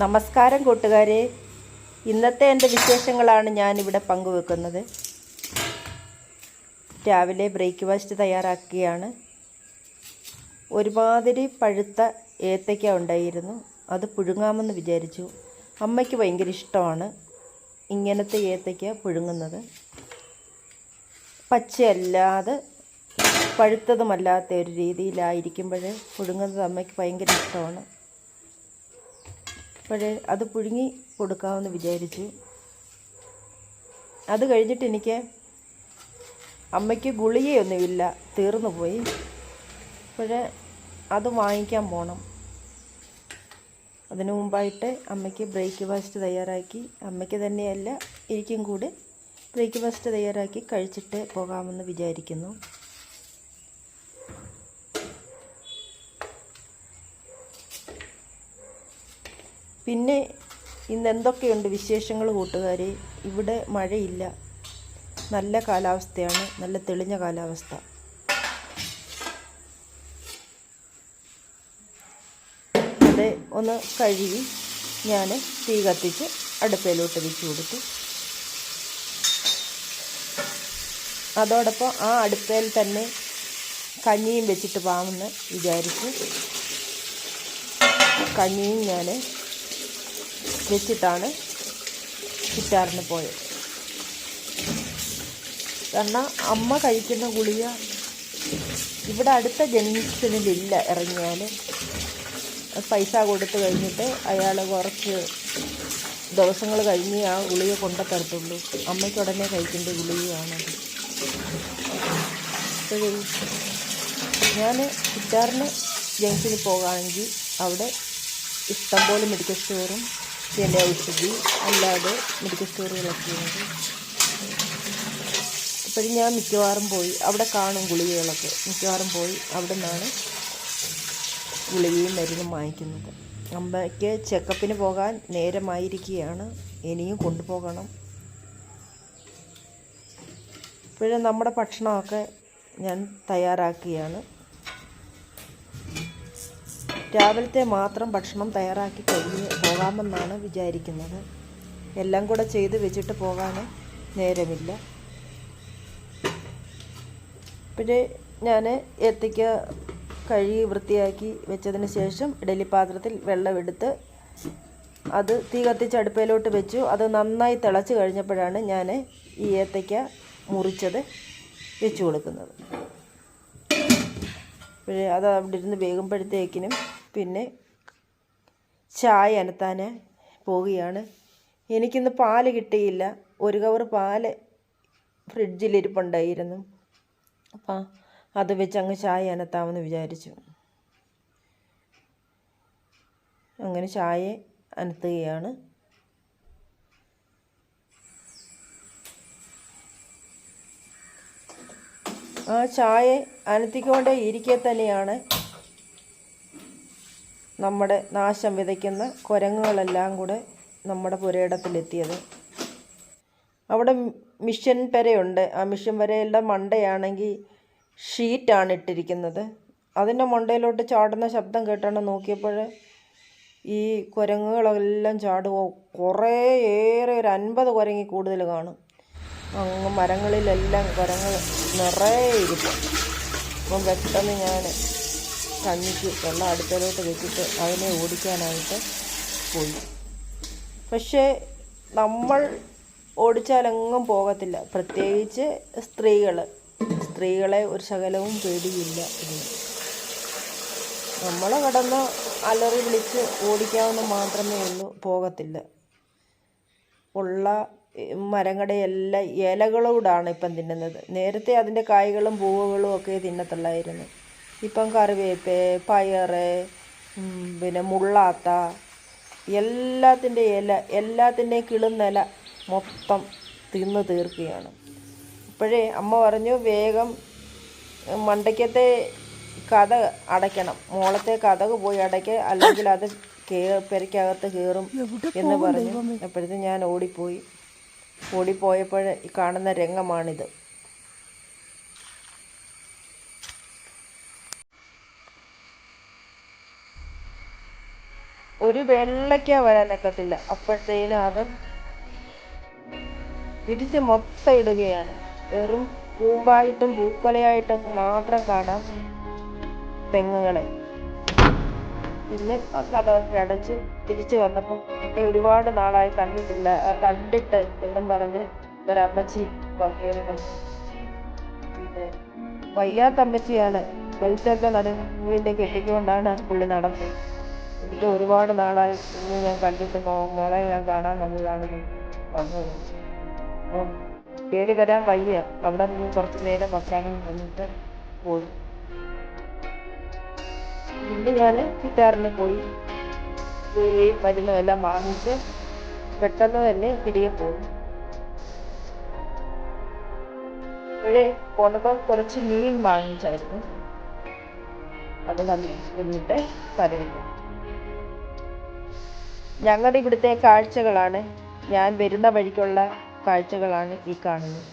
നമസ്കാരം കൂട്ടുകാരെ, ഇന്നത്തെ എൻ്റെ വിശേഷങ്ങളാണ് ഞാനിവിടെ പങ്കുവെക്കുന്നത്. രാവിലെ ബ്രേക്ക്ഫാസ്റ്റ് തയ്യാറാക്കിയാണ്. ഒരുമാതിരി പഴുത്ത ഏത്തയ്ക്ക ഉണ്ടായിരുന്നു, അത് പുഴുങ്ങാമെന്ന് വിചാരിച്ചു. അമ്മയ്ക്ക് ഭയങ്കര ഇഷ്ടമാണ് ഇങ്ങനത്തെ ഏത്തയ്ക്ക പുഴുങ്ങുന്നത്. പച്ചയല്ലാതെ പഴുത്തതുമല്ലാത്ത ഒരു രീതിയിലായിരിക്കുമ്പോൾ പുഴുങ്ങുന്നത് അമ്മയ്ക്ക് ഭയങ്കര ഇഷ്ടമാണ്. അപ്പോഴേ അത് പുഴുങ്ങി കൊടുക്കാമെന്ന് വിചാരിച്ചു. അത് കഴിഞ്ഞിട്ട് എനിക്ക് അമ്മയ്ക്ക് ഗുളികയൊന്നുമില്ല, തീർന്നു പോയി. അപ്പോഴേ അത് വാങ്ങിക്കാൻ പോകണം. അതിനു മുമ്പായിട്ട് അമ്മയ്ക്ക് ബ്രേക്ക്ഫാസ്റ്റ് തയ്യാറാക്കി, അമ്മയ്ക്ക് തന്നെയല്ല എനിക്കും കൂടെ ബ്രേക്ക്ഫാസ്റ്റ് തയ്യാറാക്കി കഴിച്ചിട്ട് പോകാമെന്ന് വിചാരിക്കുന്നു. പിന്നെ ഇന്ന് എന്തൊക്കെയുണ്ട് വിശേഷങ്ങൾ കൂട്ടുകാരെ? ഇവിടെ മഴയില്ല, നല്ല കാലാവസ്ഥയാണ്, നല്ല തെളിഞ്ഞ കാലാവസ്ഥ. അത് ഒന്ന് കഴുകി ഞാൻ തീ കത്തിച്ച് അടുപ്പയിലോട്ട് വെച്ച് കൊടുത്തു. അതോടൊപ്പം ആ അടുപ്പയിൽ തന്നെ കഞ്ഞിയും വെച്ചിട്ട് പോകാമെന്ന് വിചാരിച്ചു. കഞ്ഞിയും ഞാൻ വെച്ചിട്ടാണ് കുറ്റാറിന് പോയത്. കാരണം അമ്മ കഴിക്കുന്ന ഗുളിക ഇവിടെ അടുത്ത ജംഗ്ഷനിലില്ല. ഇറങ്ങിയാൽ പൈസ കൊടുത്ത് കഴിഞ്ഞിട്ട് അയാൾ കുറച്ച് ദിവസങ്ങൾ കഴിഞ്ഞ് ആ ഗുളിക കൊണ്ടുത്തരത്തുള്ളൂ. അമ്മയ്ക്ക് ഉടനെ കഴിക്കേണ്ട ഗുളികയാണത്. അപ്പോഴേ ഞാൻ കുറ്റാറിന് ജംഗ്ഷനിൽ പോകുകയാണെങ്കിൽ അവിടെ ഇഷ്ടംപോലെ മെഡിക്കൽ സ്റ്റോറും പിന്നെ ഔഷധി അല്ലാതെ മെഡിക്കൽ സ്റ്റോറുകളൊക്കെയുണ്ട്. അപ്പോഴും ഞാൻ മിക്കവാറും പോയി അവിടെ കാണും ഗുളികകളൊക്കെ. മിക്കവാറും പോയി അവിടെ നിന്നാണ് ഗുളികയും മരുന്നും വാങ്ങിക്കുന്നത്. അമ്മയ്ക്ക് ചെക്കപ്പിന് പോകാൻ നേരമായിരിക്കുകയാണ്, ഇനിയും കൊണ്ടുപോകണം. ഇപ്പോഴും നമ്മുടെ ഭക്ഷണമൊക്കെ ഞാൻ തയ്യാറാക്കുകയാണ്. രാവിലത്തെ മാത്രം ഭക്ഷണം തയ്യാറാക്കി കഴിഞ്ഞ് പോകാമെന്നാണ് വിചാരിക്കുന്നത്. എല്ലാം കൂടെ ചെയ്ത് വെച്ചിട്ട് പോകാൻ നേരമില്ല. പിന്നെ ഞാൻ ഏത്തയ്ക്ക കഴുകി വൃത്തിയാക്കി വെച്ചതിന് ശേഷം ഇഡലി പാത്രത്തിൽ വെള്ളമെടുത്ത് അത് തീ കത്തിച്ച് അടുപ്പയിലോട്ട് വെച്ചു. അത് നന്നായി തിളച്ച് കഴിഞ്ഞപ്പോഴാണ് ഞാൻ ഈ ഏത്തയ്ക്ക മുറിച്ചത് വെച്ച് കൊടുക്കുന്നത്. പിന്നെ അത് അവിടെ ഇരുന്ന് വേകുമ്പോഴത്തേക്കിനും പിന്നെ ചായ അനത്താൻ പോവുകയാണ്. എനിക്കിന്ന് പാല് കിട്ടിയില്ല. ഒരു കവർ പാല് ഫ്രിഡ്ജിലിരിപ്പുണ്ടായിരുന്നു. അപ്പം അത് വെച്ച് അങ്ങ് ചായ അനത്താമെന്ന് വിചാരിച്ചു. അങ്ങനെ ചായ അനത്തുകയാണ്. ആ ചായ അനത്തിക്കൊണ്ടേ ഇരിക്കെ തന്നെയാണ് നമ്മുടെ നാശം വിതയ്ക്കുന്ന കുരങ്ങുകളെല്ലാം കൂടെ നമ്മുടെ പുരയിടത്തിലെത്തിയത്. അവിടെ മിഷൻ പെരയുണ്ട്. ആ മിഷൻ പെരയുടെ മണ്ടയാണെങ്കിൽ ഷീറ്റാണ് ഇട്ടിരിക്കുന്നത്. അതിൻ്റെ മണ്ടയിലോട്ട് ചാടുന്ന ശബ്ദം കേട്ടാണ് നോക്കിയപ്പോൾ ഈ കുരങ്ങുകളെല്ലാം ചാടുമോ. കുറേയേറെ ഒരു 50 കുരങ്ങി കൂടുതൽ കാണും. അങ്ങ് മരങ്ങളിലെല്ലാം കുരങ്ങൾ നിറയെ ഇരിക്കും. അപ്പം പെട്ടെന്ന് ഞാൻ കഞ്ഞിക്ക് വെള്ളം അടുപ്പിലോട്ട് വെച്ചിട്ട് അതിനെ ഓടിക്കാനായിട്ട് പോയി. പക്ഷേ നമ്മൾ ഓടിച്ചാലെങ്ങും പോകത്തില്ല. പ്രത്യേകിച്ച് സ്ത്രീകളെ ഒരു ശകലവും പേടിയില്ല. ഇതിന് നമ്മളെ കിടന്ന് അലറി വിളിച്ച് ഓടിക്കാവുന്ന മാത്രമേ ഉള്ളൂ, പോകത്തില്ല. ഉള്ള മരങ്ങളുടെ എല്ലാം ഇലകളോടാണ് ഇപ്പം തിന്നുന്നത്. നേരത്തെ അതിൻ്റെ കായ്കളും പൂവുകളും ഒക്കെ തിന്നത്തുള്ളായിരുന്നു. ഇപ്പം കറിവേപ്പ്, പയറ്, പിന്നെ മുള്ളാത്ത എല്ലാത്തിൻ്റെയും കിളുന്നില മൊത്തം തിന്ന് തീർക്കുകയാണ്. അപ്പോഴേ അമ്മ പറഞ്ഞു, വേഗം മണ്ടയ്ക്കത്തെ കഥ അടയ്ക്കണം, മോളത്തെ കഥക് പോയി അടയ്ക്കുക, അല്ലെങ്കിൽ അത് പെരയ്ക്കകത്ത് കയറും എന്ന് പറഞ്ഞു. അപ്പോഴത്തേക്കും ഞാൻ ഓടിപ്പോയപ്പോൾ ഈ കാണുന്ന രംഗമാണിത്. ഒരു വെള്ളയ്ക്ക വരാനൊക്കത്തില്ല. അപ്പോഴത്തേനും അത് തിരിച്ച് മൊത്തം ഇടുകയാണ്. വെറും പൂമ്പായിട്ടും പൂക്കൊലയായിട്ടും മാത്രം കാണാം തെങ്ങുകളെ. പിന്നെ കഥയൊക്കെ അടച്ച് തിരിച്ചു വന്നപ്പോൾ ഒരുപാട് നാളായി കണ്ടിട്ട് എന്നും പറഞ്ഞ് ഒരമ്മച്ചി വകേറുന്നു. പിന്നെ വയ്യാത്ത അമ്മച്ചിയാണ്. വെളിച്ചൊക്കെ നടുവിൻ്റെ കെട്ടിക്കൊണ്ടാണ് പുള്ളി നടന്നത്. എനിക്ക് ഒരുപാട് നാളായി ഞാൻ കണ്ടിട്ട് മോളെ ഞാൻ കാണാൻ വന്നതാണ് വന്നത്. കയറി വരാൻ വയ്യ. അവിടെ നിന്ന് കുറച്ച് നേരം വയ്ക്കാനും വന്നിട്ട് പോയി. പിന്നെ ഞാൻ ഗിറ്റാറിന് പോയി മരുന്നും എല്ലാം വാങ്ങിച്ച് പെട്ടെന്ന് തന്നെ തിരികെ പോകും. ഇപ്പോഴേ പോന്നപ്പോൾ കുറച്ച് മീൻ വാങ്ങിച്ചായിരുന്നു. അത് എന്നിട്ട് കറിയില്ല. ഞങ്ങളുടെ ഇവിടുത്തെ കാഴ്ചകളാണ്, ഞാൻ വരുന്ന വഴിക്കുള്ള കാഴ്ചകളാണ് ഈ കാണുന്നത്.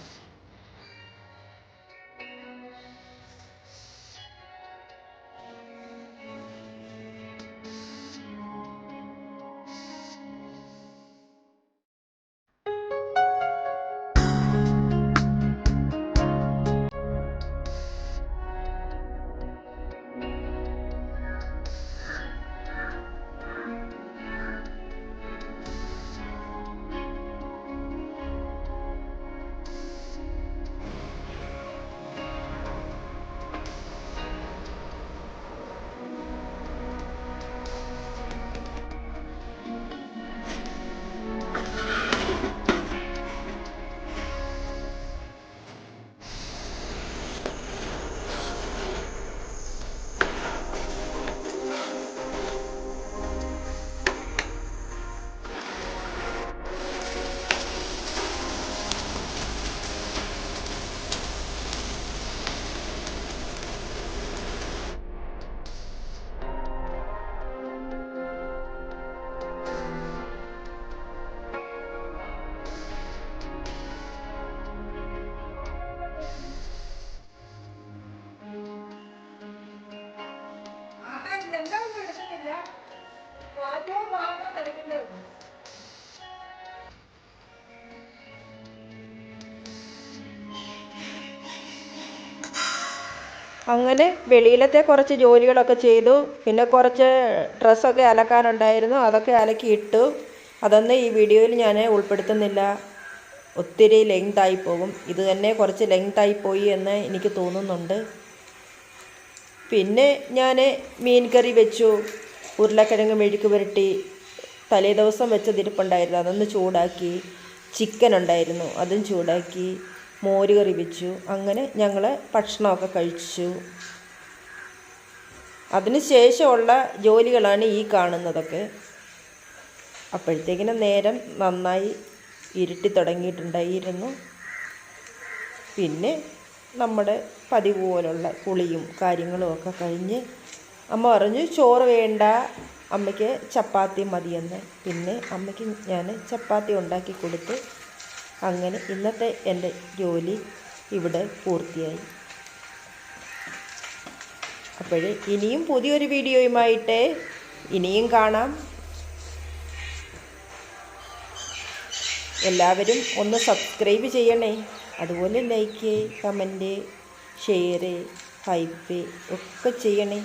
അങ്ങനെ വെളിയിലത്തെ കുറച്ച് ജോലികളൊക്കെ ചെയ്തു. പിന്നെ കുറച്ച് ഡ്രസ്സൊക്കെ അലക്കാനുണ്ടായിരുന്നു, അതൊക്കെ അലക്കിയിട്ടു. അതൊന്നും ഈ വീഡിയോയിൽ ഞാൻ ഉൾപ്പെടുത്തുന്നില്ല, ഒത്തിരി ലെങ്തായി പോകും. ഇത് തന്നെ കുറച്ച് ലെങ്തായി പോയി എന്ന് എനിക്ക് തോന്നുന്നുണ്ട്. പിന്നെ ഞാൻ മീൻ കറി വെച്ചു, ഉരുളക്കിഴങ്ങ് മെഴുക്ക് പുരട്ടി, തലേ ദിവസം വെച്ചതിരിപ്പുണ്ടായിരുന്നു, അതൊന്ന് ചൂടാക്കി. ചിക്കൻ ഉണ്ടായിരുന്നു, അതും ചൂടാക്കി. മോര് കറി വെച്ചു. അങ്ങനെ ഞങ്ങൾ ഭക്ഷണമൊക്കെ കഴിച്ചു. അതിന് ശേഷമുള്ള ജോലികളാണ് ഈ കാണുന്നതൊക്കെ. അപ്പോഴത്തേക്കിനും നേരം നന്നായി ഇരുട്ടി തുടങ്ങിയിട്ടുണ്ടായിരുന്നു. പിന്നെ നമ്മുടെ പതിവ് പോലുള്ള കുളിയും കാര്യങ്ങളും ഒക്കെ കഴിഞ്ഞ് അമ്മ പറഞ്ഞു ചോറ് വേണ്ട, അമ്മയ്ക്ക് ചപ്പാത്തി മതിയെന്ന്. പിന്നെ അമ്മയ്ക്ക് ഞാൻ ചപ്പാത്തി ഉണ്ടാക്കി കൊടുത്ത്. അങ്ങനെ ഇന്നത്തെ എൻ്റെ ജോലി ഇവിടെ പൂർത്തിയായി. അപ്പോഴേ ഇനിയും പുതിയൊരു വീഡിയോയുമായിട്ട് ഇനിയും കാണാം. എല്ലാവരും ഒന്ന് സബ്സ്ക്രൈബ് ചെയ്യണേ. അതുപോലെ ലൈക്ക്, കമൻറ്റ്, ഷെയർ, ഹൈപ്പ് ഒക്കെ ചെയ്യണേ.